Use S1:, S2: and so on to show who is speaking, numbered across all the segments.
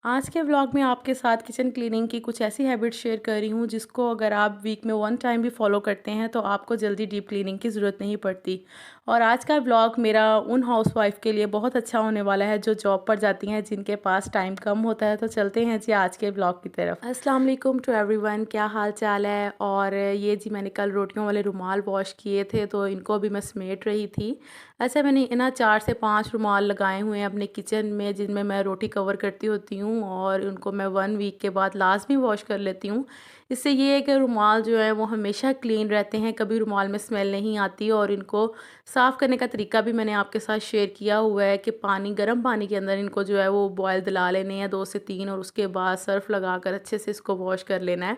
S1: आज के व्लॉग में आपके साथ किचन क्लीनिंग की कुछ ऐसी हैबिट शेयर कर रही हूँ जिसको अगर आप वीक में वन टाइम भी फॉलो करते हैं तो आपको जल्दी डीप क्लीनिंग की ज़रूरत नहीं पड़ती। और आज का व्लॉग मेरा उन हाउसवाइफ के लिए बहुत अच्छा होने वाला है जो जॉब पर जाती हैं, जिनके पास टाइम कम होता है। तो चलते हैं जी आज के व्लॉग की तरफ। अस्सलाम वालेकुम टू एवरीवन, क्या हाल चाल है। और ये जी मैंने कल रोटियों वाले रुमाल वॉश किए थे तो इनको अभी मैं समेट रही थी। ऐसे मैंने ना 4 से 5 रुमाल लगाए हुए हैं अपने किचन में, जिनमें मैं रोटी कवर करती होती हूँ और उनको मैं 1 वीक के बाद लाज़मी वॉश कर लेती हूँ। इससे ये है कि रुमाल जो है वो हमेशा क्लीन रहते हैं, कभी रुमाल में स्मेल नहीं आती। और इनको साफ़ करने का तरीका भी मैंने आपके साथ शेयर किया हुआ है कि गर्म पानी के अंदर इनको जो है वो बॉयल दिला लेने हैं 2 से 3, और उसके बाद सर्फ़ लगाकर अच्छे से इसको वॉश कर लेना है।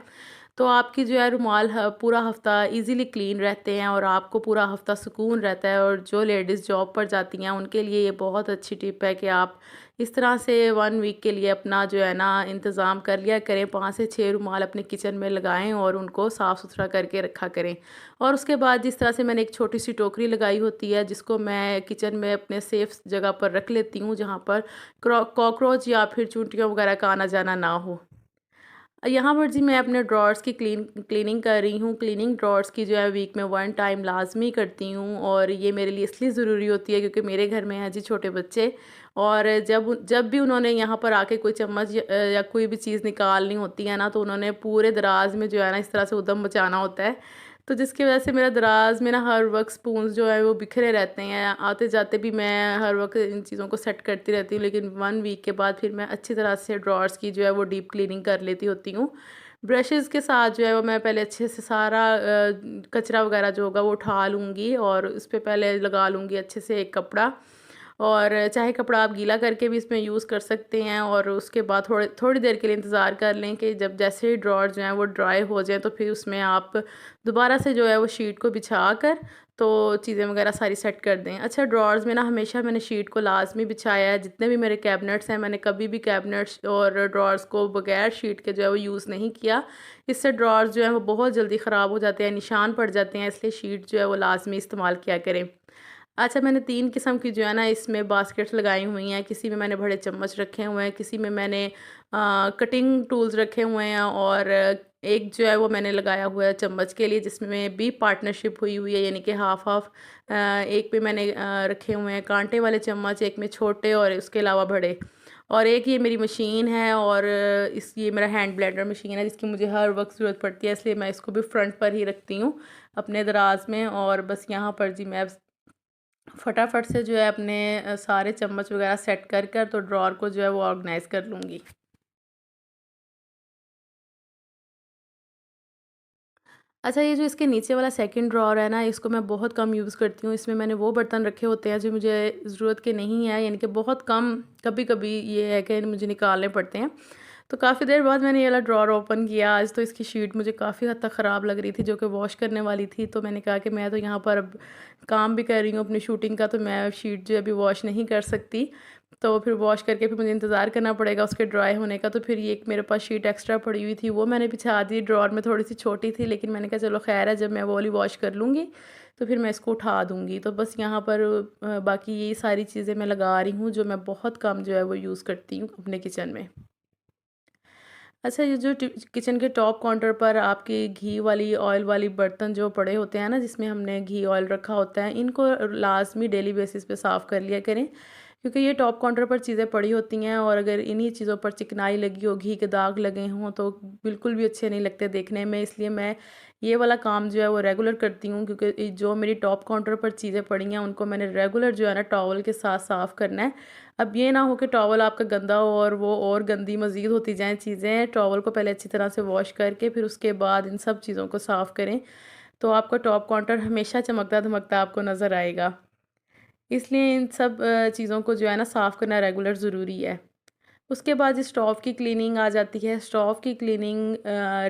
S1: तो आपकी जो है रुमाल पूरा हफ़्ता इजीली क्लीन रहते हैं और आपको पूरा हफ़्ता सुकून रहता है। और जो लेडीज़ जॉब पर जाती हैं उनके लिए ये बहुत अच्छी टिप है कि आप इस तरह से 1 वीक के लिए अपना जो है ना इंतज़ाम कर लिया करें। 5 से 6 रुमाल अपने किचन में लगाएं और उनको साफ़ सुथरा करके रखा करें। और उसके बाद जिस तरह से मैंने एक छोटी सी टोकरी लगाई होती है जिसको मैं किचन में अपने सेफ़ जगह पर रख लेती हूँ, जहाँ पर कॉकरोच या फिर चूंटियों वगैरह का आना जाना ना हो। यहाँ पर जी मैं अपने ड्रॉर्स की क्लीनिंग कर रही हूँ। क्लीनिंग ड्रॉर्स की जो है वीक में 1 टाइम लाज़मी करती हूँ, और ये मेरे लिए इसलिए ज़रूरी होती है क्योंकि मेरे घर में हैं जी छोटे बच्चे। और जब भी उन्होंने यहाँ पर आके कोई चम्मच या कोई भी चीज़ निकालनी होती है ना, तो उन्होंने पूरे दराज में जो है ना इस तरह से उद्यम मचाना होता है। तो जिसकी वजह से मेरा दराज में ना हर वक़्त स्पून्स जो है वो बिखरे रहते हैं। आते-जाते भी मैं हर वक़्त इन चीज़ों को सेट करती रहती हूँ, लेकिन 1 वीक के बाद फिर मैं अच्छी तरह से ड्रॉवर्स की जो है वो डीप क्लीनिंग कर लेती होती हूँ। ब्रशेज़ के साथ जो है वो मैं पहले अच्छे से सारा कचरा वग़ैरह जो होगा वो उठा लूँगी और उस पे पहले लगा लूँगी अच्छे से एक कपड़ा। और चाहे कपड़ा आप गीला करके भी इसमें यूज़ कर सकते हैं, और उसके बाद थोड़ी देर के लिए इंतज़ार कर लें कि जब जैसे ही ड्रॉअर जो हैं वो ड्राई हो जाएँ, तो फिर उसमें आप दोबारा से जो है वो शीट को बिछा कर तो चीज़ें वगैरह सारी सेट कर दें। अच्छा, ड्रॉअर्स में ना हमेशा मैंने शीट को लाज़मी बिछाया है। जितने भी मेरे कैबिनेट्स हैं, मैंने कभी भी कैबिनेट्स और ड्रॉअर्स को बगैर शीट के जो है वो यूज़ नहीं किया। इससे ड्रॉअर्स जो हैं वो बहुत जल्दी ख़राब हो जाते हैं, निशान पड़ जाते हैं, इसलिए शीट जो है वो लाज़मी इस्तेमाल किया करें। अच्छा, मैंने 3 किस्म की जो है ना इसमें बास्केट्स लगाई हुई हैं। किसी में मैंने बड़े चम्मच रखे हुए हैं, किसी में मैंने कटिंग टूल्स रखे हुए हैं, और एक जो है वो मैंने लगाया हुआ है चम्मच के लिए, जिसमें भी पार्टनरशिप हुई हुई है, यानी कि हाफ़-हाफ़। एक पे मैंने रखे हुए हैं काँटे वाले चम्मच, एक में छोटे और उसके अलावा बड़े। और एक ये मेरी मशीन है, और ये मेरा हैंड ब्लेंडर मशीन है जिसकी मुझे हर वक़्त ज़रूरत पड़ती है, इसलिए मैं इसको भी फ्रंट पर ही रखती हूँ अपने दराज़ में। और बस यहाँ पर जी मैं फटाफट से जो है अपने सारे चम्मच वगैरह सेट कर तो ड्रॉअर को जो है वो ऑर्गेनाइज़ कर लूँगी। अच्छा, ये जो इसके नीचे वाला सेकंड ड्रॉअर है ना, इसको मैं बहुत कम यूज़ करती हूँ। इसमें मैंने वो बर्तन रखे होते हैं जो मुझे ज़रूरत के नहीं है, यानी कि बहुत कम, कभी-कभी ये है कि मुझे निकालने पड़ते हैं। तो काफ़ी देर बाद मैंने ये वाला ड्रॉअर ओपन किया। आज तो इसकी शीट मुझे काफ़ी हद तक ख़राब लग रही थी, जो कि वॉश करने वाली थी। तो मैंने कहा कि मैं तो यहाँ पर अब काम भी कर रही हूँ अपनी शूटिंग का, तो मैं शीट जो है अभी वॉश नहीं कर सकती। तो फिर वॉश करके फिर मुझे इंतज़ार करना पड़ेगा उसके ड्राई होने का। तो फिर ये एक मेरे पास शीट एक्स्ट्रा पड़ी हुई थी, वो मैंने बिछा दी। ड्रॉअर में थोड़ी-सी छोटी थी, लेकिन मैंने कहा चलो ख़ैर है, जब मैं वो वाली वॉश कर लूँगी तो फिर मैं इसको उठा दूँगी। तो बस यहाँ पर बाकी ये सारी चीज़ें मैं लगा रही हूँ जो मैं बहुत कम जो है वो यूज़ करती हूँ अपने किचन में। अच्छा, ये जो किचन के टॉप काउंटर पर आपकी घी वाली, ऑयल वाली बर्तन जो पड़े होते हैं ना, जिसमें हमने घी ऑयल रखा होता है, इनको लाजमी डेली बेसिस पे साफ़ कर लिया करें, क्योंकि ये टॉप काउंटर पर चीज़ें पड़ी होती हैं और अगर इन्हीं चीज़ों पर चिकनाई लगी हो, घी के दाग लगे हों, तो बिल्कुल भी अच्छे नहीं लगते देखने में। इसलिए मैं ये वाला काम जो है वो रेगुलर करती हूँ, क्योंकि जो मेरी टॉप काउंटर पर चीज़ें पड़ी हैं उनको मैंने रेगुलर जो है ना टॉवल के साथ साफ़ करना है। अब ये ना हो कि टॉवल आपका गंदा हो और वो और गंदी मज़ीद होती जाएँ चीज़ें। टॉवल को पहले अच्छी तरह से वॉश करके फिर उसके बाद इन सब चीज़ों को साफ़ करें, तो आपका टॉप काउंटर हमेशा चमकता-धमकता आपको नज़र आएगा। इसलिए इन सब चीज़ों को जो है ना साफ़ करना रेगुलर ज़रूरी है। उसके बाद स्टोव की क्लीनिंग आ जाती है। स्टोव की क्लीनिंग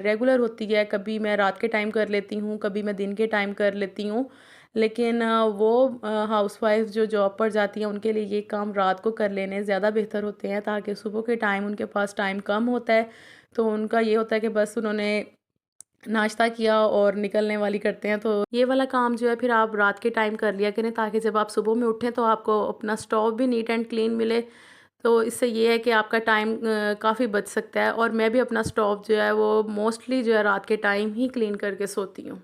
S1: रेगुलर होती है, कभी मैं रात के टाइम कर लेती हूँ, कभी मैं दिन के टाइम कर लेती हूँ। लेकिन हाउसवाइफ़ जो जॉब पर जाती हैं उनके लिए ये काम रात को कर लेने ज़्यादा बेहतर होते हैं, ताकि सुबह के टाइम उनके पास टाइम कम होता है। तो उनका ये होता है कि बस उन्होंने नाश्ता किया और निकलने वाली करते हैं। तो ये वाला काम जो है फिर आप रात के टाइम कर लिया करें, ताकि जब आप सुबह में उठें तो आपको अपना स्टोव भी नीट एंड क्लीन मिले। तो इससे ये है कि आपका टाइम काफ़ी बच सकता है, और मैं भी अपना स्टोव जो है वो मोस्टली जो है रात के टाइम ही क्लीन करके सोती हूँ।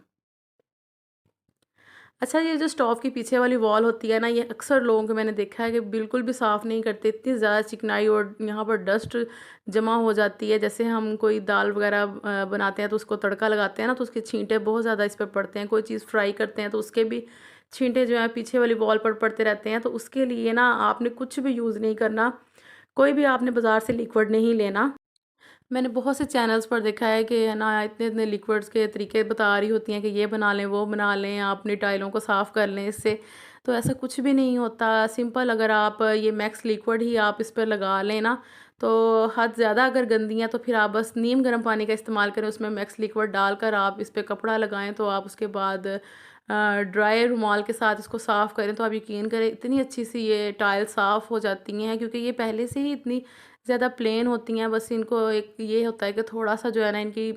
S1: अच्छा, ये जो स्टोव के पीछे वाली वॉल होती है ना, ये अक्सर लोगों को मैंने देखा है कि बिल्कुल भी साफ़ नहीं करते, इतनी ज़्यादा चिकनाई और यहाँ पर डस्ट जमा हो जाती है। जैसे हम कोई दाल वगैरह बनाते हैं तो उसको तड़का लगाते हैं ना, तो उसके छींटे बहुत ज़्यादा इस पे पड़ते हैं। कोई चीज़ फ्राई करते हैं तो उसके भी छींटे जो हैं पीछे वाली वॉल पर पड़ते रहते हैं। तो उसके लिए ना आपने कुछ भी यूज़ नहीं करना, कोई भी आपने बाज़ार से लिक्विड नहीं लेना। मैंने बहुत से चैनल्स पर देखा है कि है ना, इतने-इतने लिक्विड्स के तरीके बता रही होती हैं कि ये बना लें, वो बना लें, आप अपनी टाइलों को साफ़ कर लें इससे। तो ऐसा कुछ भी नहीं होता। सिंपल अगर आप ये मैक्स लिक्विड ही आप इस पर लगा लें ना, तो हद ज़्यादा अगर गंदी है तो फिर आप बस नीम गर्म पानी का इस्तेमाल करें, उसमें मैक्स लिक्विड डालकर आप इस पे कपड़ा लगाएँ, तो आप उसके बाद ड्राई रुमाल के साथ इसको साफ़ करें, तो आप यकीन करें इतनी अच्छी सी ये टाइल साफ़ हो जाती हैं, क्योंकि ये पहले से ही इतनी ज़्यादा प्लेन होती हैं। बस इनको एक ये होता है कि थोड़ा-सा जो है ना, इनकी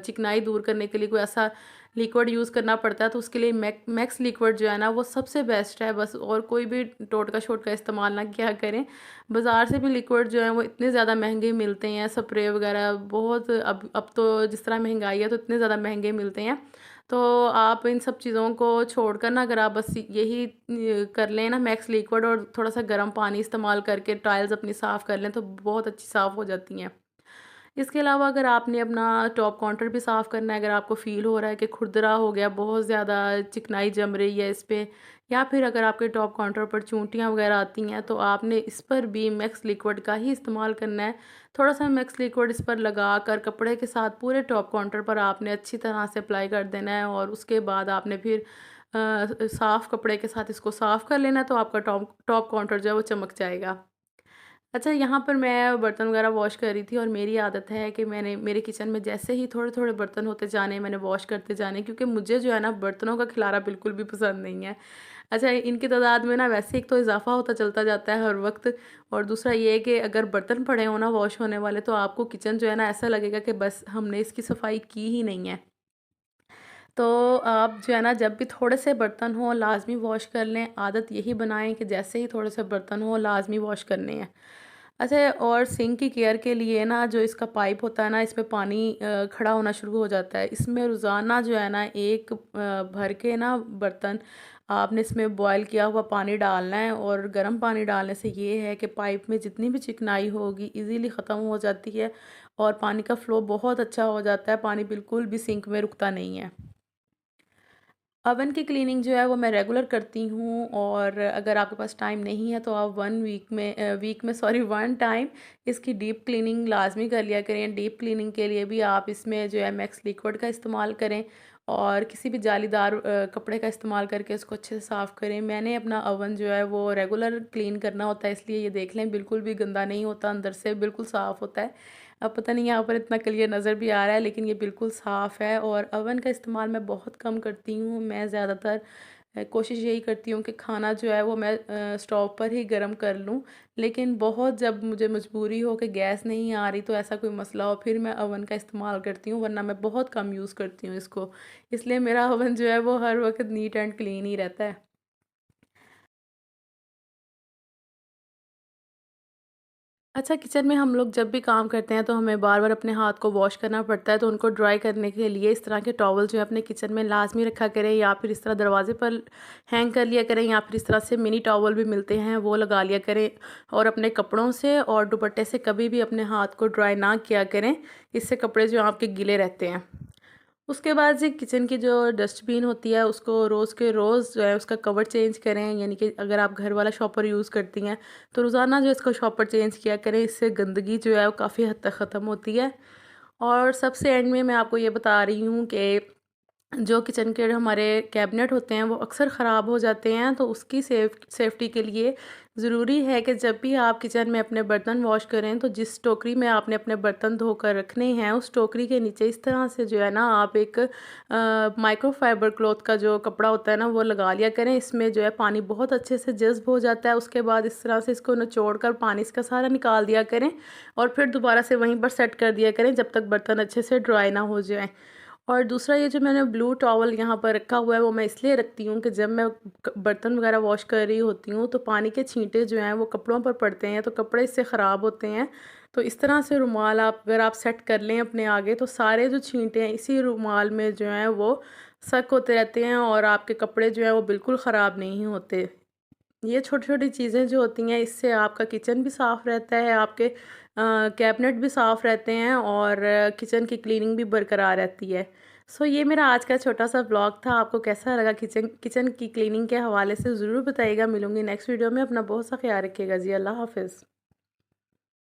S1: चिकनाई दूर करने के लिए कोई ऐसा लिक्विड यूज़ करना पड़ता है, तो उसके लिए मैक्स लिक्विड जो है ना वो सबसे बेस्ट है बस, और कोई भी टोटका-शोटका इस्तेमाल ना किया करें। बाज़ार से भी लिक्विड जो है वो इतने ज़्यादा महँगे मिलते हैं, स्प्रे वगैरह बहुत, अब तो जिस तरह महँगाई है तो इतने ज़्यादा महँगे मिलते हैं। तो आप इन सब चीज़ों को छोड़कर ना, अगर आप बस यही कर लें ना, मैक्स लिक्विड और थोड़ा-सा गर्म पानी इस्तेमाल करके टाइल्स अपनी साफ़ कर लें, तो बहुत अच्छी साफ़ हो जाती हैं। इसके अलावा अगर आपने अपना टॉप काउंटर भी साफ़ करना है, अगर आपको फ़ील हो रहा है कि खुरदरा हो गया, बहुत ज़्यादा चिकनाई जम रही है इस पे, या फिर अगर आपके टॉप काउंटर पर चूंटियाँ वगैरह आती हैं, तो आपने इस पर भी मैक्स लिक्विड का ही इस्तेमाल करना है। थोड़ा-सा मैक्स लिक्विड इस पर लगाकर कपड़े के साथ पूरे टॉप काउंटर पर आपने अच्छी तरह से अप्लाई कर देना है, और उसके बाद आपने फिर साफ़ कपड़े के साथ इसको साफ़ कर लेना है, तो आपका टॉप टॉप काउंटर जो है वो चमक जाएगा। अच्छा, यहाँ पर मैं बर्तन वगैरह वॉश कर रही थी, और मेरी आदत है कि मैंने मेरे किचन में जैसे ही थोड़े-थोड़े बर्तन होते जाने, मैंने वॉश करते जाने, क्योंकि मुझे जो है ना बर्तनों का खिलारा बिल्कुल भी पसंद नहीं है। अच्छा, इनकी तादाद में ना वैसे एक तो इज़ाफ़ा होता चलता जाता है हर वक़्त, और दूसरा ये है कि अगर बर्तन पड़े हों ना वॉश होने वाले, तो आपको किचन जो है ना ऐसा लगेगा कि बस हमने इसकी सफाई की ही नहीं है। तो आप जो है ना, जब भी थोड़े से बर्तन हों लाज़मी वॉश कर लें। आदत यही बनाएँ कि जैसे ही थोड़े से बर्तन हों लाज़मी वॉश करने हैं। अच्छा, और सिंक की केयर के लिए ना, जो इसका पाइप होता है ना, इसमें पानी खड़ा होना शुरू हो जाता है। इसमें रोज़ाना जो है ना, एक भर के ना बर्तन आपने इसमें बॉयल किया हुआ पानी डालना है, और गर्म पानी डालने से ये है कि पाइप में जितनी भी चिकनाई होगी ईज़िली ख़त्म हो जाती है, और पानी का फ़्लो बहुत अच्छा हो जाता है, पानी बिल्कुल भी सिंक में रुकता नहीं है। ओवन की क्लीनिंग जो है वो मैं रेगुलर करती हूँ, और अगर आपके पास टाइम नहीं है तो आप वीक में सॉरी 1 टाइम इसकी डीप क्लीनिंग लाज़मी कर लिया करें। डीप क्लीनिंग के लिए भी आप इसमें जो है मैक्स लिक्विड का इस्तेमाल करें, और किसी भी जालीदार कपड़े का इस्तेमाल करके उसको अच्छे से साफ़ करें। मैंने अपना ओवन जो है वो रेगुलर क्लीन करना होता है, इसलिए ये देख लें बिल्कुल भी गंदा नहीं होता, अंदर से बिल्कुल साफ़ होता है। अब पता नहीं यहाँ पर इतना क्लियर नज़र भी आ रहा है, लेकिन ये बिल्कुल साफ़ है, और ओवन का इस्तेमाल मैं बहुत कम करती हूँ। मैं ज़्यादातर कोशिश यही करती हूँ कि खाना जो है वो मैं स्टोव पर ही गर्म कर लूँ। लेकिन बहुत जब मुझे मजबूरी हो कि गैस नहीं आ रही, तो ऐसा कोई मसला हो, फिर मैं ओवन का इस्तेमाल करती हूँ, वरना मैं बहुत कम यूज़ करती हूँ इसको। इसलिए मेरा ओवन जो है वो हर वक़्त नीट एंड क्लीन ही रहता है। अच्छा, किचन में हम लोग जब भी काम करते हैं तो हमें बार-बार अपने हाथ को वॉश करना पड़ता है, तो उनको ड्राई करने के लिए इस तरह के टॉवल जो है अपने किचन में लाज़मी रखा करें, या फिर इस तरह दरवाज़े पर हैंग कर लिया करें, या फिर इस तरह से मिनी टॉवल भी मिलते हैं वो लगा लिया करें, और अपने कपड़ों से और दुपट्टे से कभी भी अपने हाथ को ड्राई ना किया करें, इससे कपड़े जो हैं आपके गीले रहते हैं। उसके बाद से किचन की जो डस्टबिन होती है उसको रोज़ के रोज़ जो है उसका कवर चेंज करें, यानी कि अगर आप घर वाला शॉपर यूज़ करती हैं तो रोज़ाना जो इसको शॉपर चेंज किया करें, इससे गंदगी जो है वो काफ़ी हद तक ख़त्म होती है। और सबसे एंड में मैं आपको ये बता रही हूँ कि जो किचन के हमारे कैबिनेट होते हैं वो अक्सर ख़राब हो जाते हैं, तो उसकी सेफ्टी के लिए ज़रूरी है कि जब भी आप किचन में अपने बर्तन वॉश करें, तो जिस टोकरी में आपने अपने बर्तन धोकर रखने हैं उस टोकरी के नीचे इस तरह से जो है ना आप एक माइक्रोफाइबर क्लॉथ का जो कपड़ा होता है ना वो लगा लिया करें। इसमें जो है पानी बहुत अच्छे से जज़्ब हो जाता है। उसके बाद इस तरह से इसको निचोड़ कर पानी इसका सारा निकाल दिया करें, और फिर दोबारा से वहीं पर सेट कर दिया करें जब तक बर्तन अच्छे से ड्राई ना हो जाएं। और दूसरा ये जो मैंने ब्लू टॉवल यहाँ पर रखा हुआ है वो मैं इसलिए रखती हूँ कि जब मैं बर्तन वगैरह वॉश कर रही होती हूँ तो पानी के छींटे जो हैं वो कपड़ों पर पड़ते हैं तो कपड़े इससे ख़राब होते हैं। तो इस तरह से रुमाल आप अगर आप सेट कर लें अपने आगे तो सारे जो छींटे हैं इसी रुमाल में जो हैं वो सक होते रहते हैं और आपके कपड़े जो हैं वो बिल्कुल ख़राब नहीं होते। ये छोटी-छोटी चीज़ें जो होती हैं इससे आपका किचन भी साफ़ रहता है, आपके कैबिनेट भी साफ़ रहते हैं और किचन की क्लीनिंग भी बरकरार रहती है। सो ये मेरा आज का छोटा-सा व्लॉग था। आपको कैसा लगा किचन किचन की क्लीनिंग के हवाले से ज़रूर बताइएगा। मिलूँगी नेक्स्ट वीडियो में। अपना बहुत सा ख़्याल रखिएगा जी। अल्लाह हाफ़िज़।